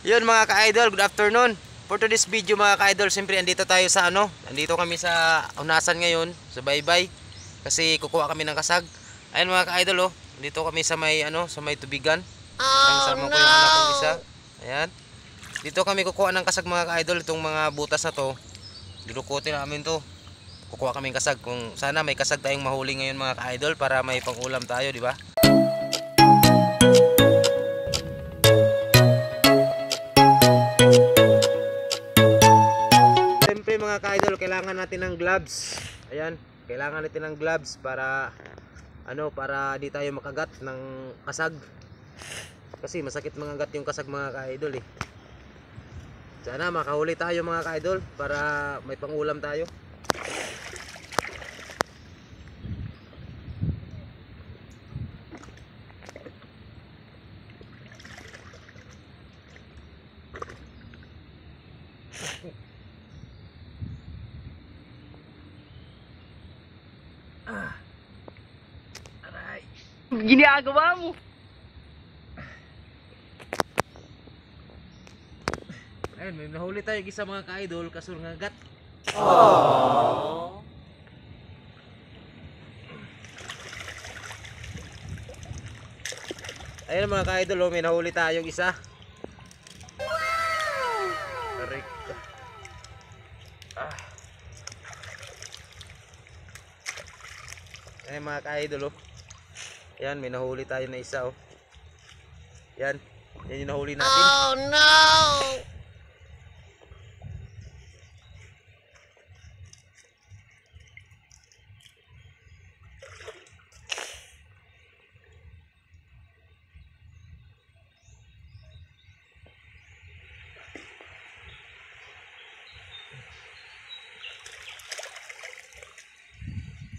Yun mga ka-idol, good afternoon. For today's video mga ka-idol, siyempre andito tayo sa andito kami sa Unasan ngayon, sa Baybay. Kasi kukuha kami ng kasag. Ayun mga ka-idol andito kami sa may tubigan. Ang sama ko yung anak kong isa. Ayan. Dito kami kukuha ng kasag mga ka-idol, itong mga butas na to. Dudukutin namin to. Kukuha kami ng kasag. Kung sana may kasag tayong mahuli ngayon mga ka-idol para may pang-ulam tayo, di ba? Mga ka-idol, kailangan natin ng gloves. Ayan, kailangan natin ng gloves para para di tayo makagat ng kasag. Kasi masakit mangagat yung kasag mga ka-idol eh. Sana makahuli tayo mga ka-idol para may pangulam tayo. Aray. Ginagawa mo. Ayun, may nahuli tayo isa mga ka-idol, kaso nangagat. Aww. Ayun mga ka-idol, may nahuli tayong isa. Tarik. Ayun mga ka-idol Yan, may nahuli tayo na isa Yan, yan yung nahuli natin. Oh no!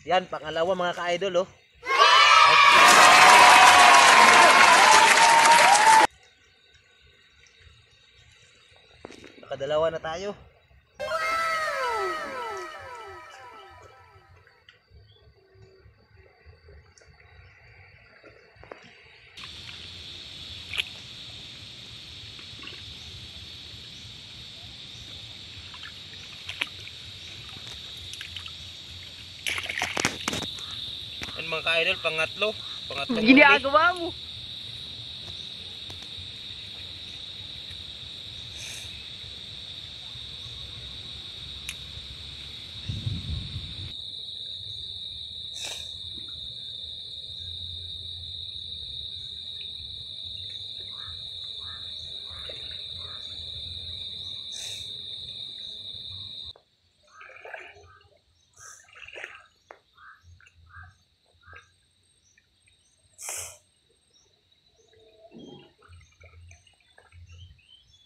Yan, pangalawa mga ka-idol Nakadalawa na tayo. Yan mga ka-idol, pangatlong Ginagawa mo.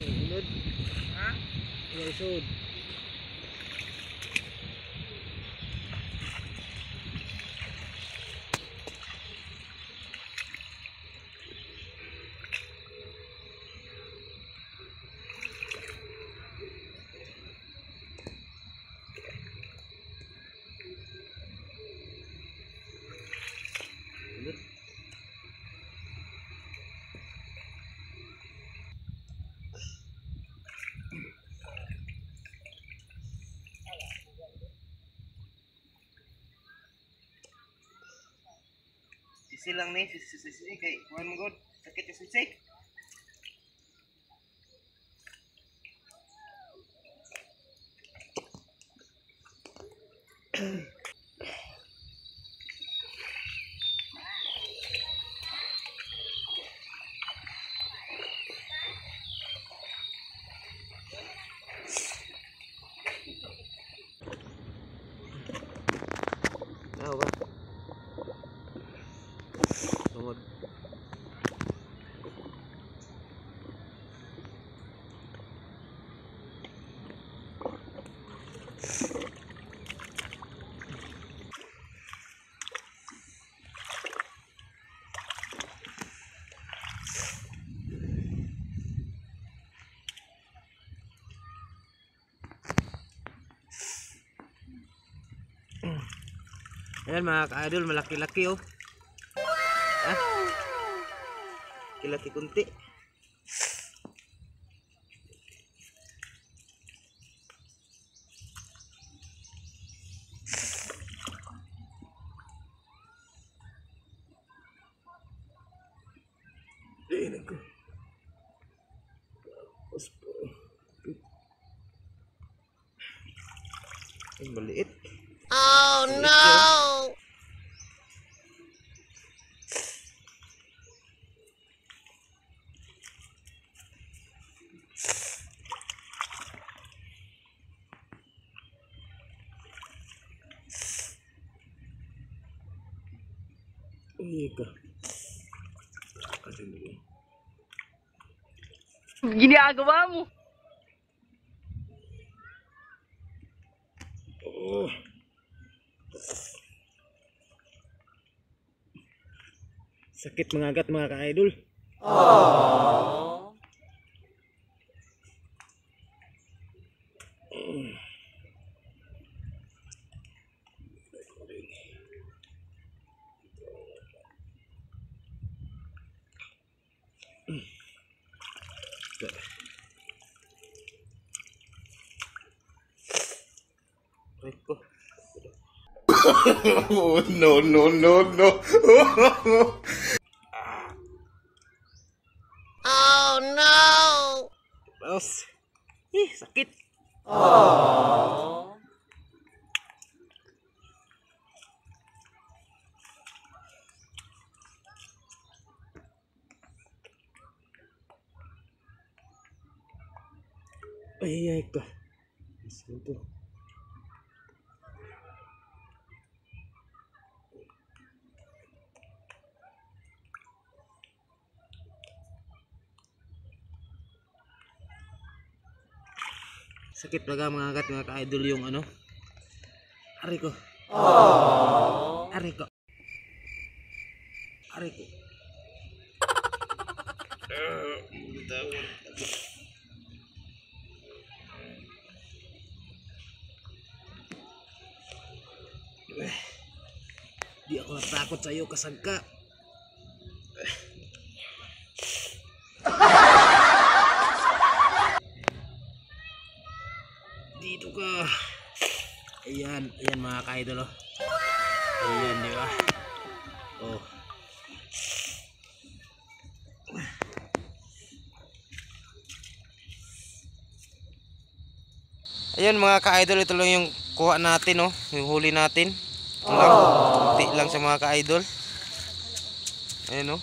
Sunod. Ha? Sunod. Sisi lang ni, sisi kay kuan mo god, sakit yung sisik. Ba? Tungod. Ayan mga ka-idol, malaki-laki Laki-laki kunti. Ay, maliit. Oh Maliit no! yun. Ika. Ginagawa mo. Oh. Sakit mangagat mga ka-idol. Rico. Oh, no, no, no, no. Oh no! Tapos, sakit. Ay, ka. Ito. Sakit talaga mga agat mga ka-idol yung ano. Ari ko. Ari ko. Ari ko. Di ako natakot sa iyo kasagka. Dito ka. Ayan, ayan mga ka-idol oh. Ayan, di ba? Oh. Ayan mga ka-idol, ito lang yung kuha natin oh, yung huli natin. Ito lang, kunti lang sa mga ka-idol. Ayan oh.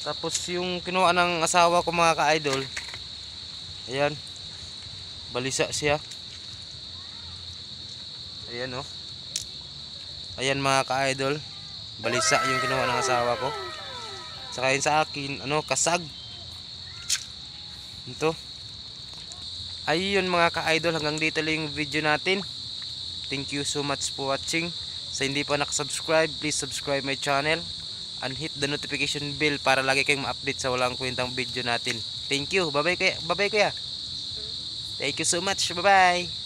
Tapos yung kinuha ng asawa ko mga ka-idol. Ayan. Balisa siya. Ayan oh. Ayan mga ka-idol. Balisa yung kinuha ng asawa ko. Saka yun sa akin, ano, kasag. Ito. Ayun mga ka-idol, hanggang dito lang yung video natin. Thank you so much for watching. Sa hindi pa nakasubscribe, please subscribe my channel and hit the notification bell para lagi kayong ma-update sa walang kwentang video natin. Thank you. Bye-bye kuya. Bye-bye kuya. Thank you so much. Bye-bye.